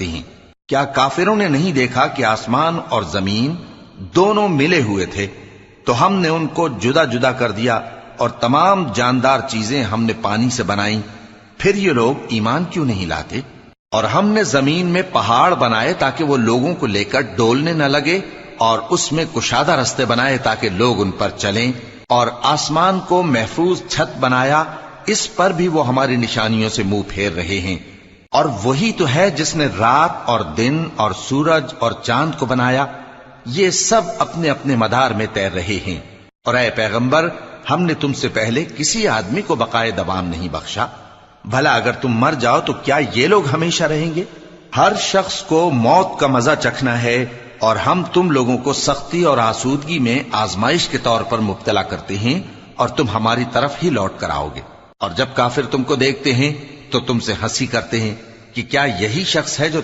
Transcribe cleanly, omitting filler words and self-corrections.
سکتے ہیں۔ کیا کافروں نے نہیں دیکھا کہ آسمان اور زمین دونوں ملے ہوئے تھے تو ہم نے ان کو جدا جدا کر دیا، اور تمام جاندار چیزیں ہم نے پانی سے بنائیں، پھر یہ لوگ ایمان کیوں نہیں لاتے؟ اور ہم نے زمین میں پہاڑ بنائے تاکہ وہ لوگوں کو لے کر ڈولنے نہ لگے، اور اس میں کشادہ رستے بنائے تاکہ لوگ ان پر چلیں، اور آسمان کو محفوظ چھت بنایا، اس پر بھی وہ ہماری نشانیوں سے منہ پھیر رہے ہیں۔ اور وہی تو ہے جس نے رات اور دن اور سورج اور چاند کو بنایا، یہ سب اپنے اپنے مدار میں تیر رہے ہیں۔ اور اے پیغمبر، ہم نے تم سے پہلے کسی آدمی کو بقائے دوام نہیں بخشا، بھلا اگر تم مر جاؤ تو کیا یہ لوگ ہمیشہ رہیں گے؟ ہر شخص کو موت کا مزہ چکھنا ہے، اور ہم تم لوگوں کو سختی اور آسودگی میں آزمائش کے طور پر مبتلا کرتے ہیں، اور تم ہماری طرف ہی لوٹ کر آؤ گے۔ اور جب کافر تم کو دیکھتے ہیں تو تم سے ہنسی کرتے ہیں کہ کیا یہی شخص ہے جو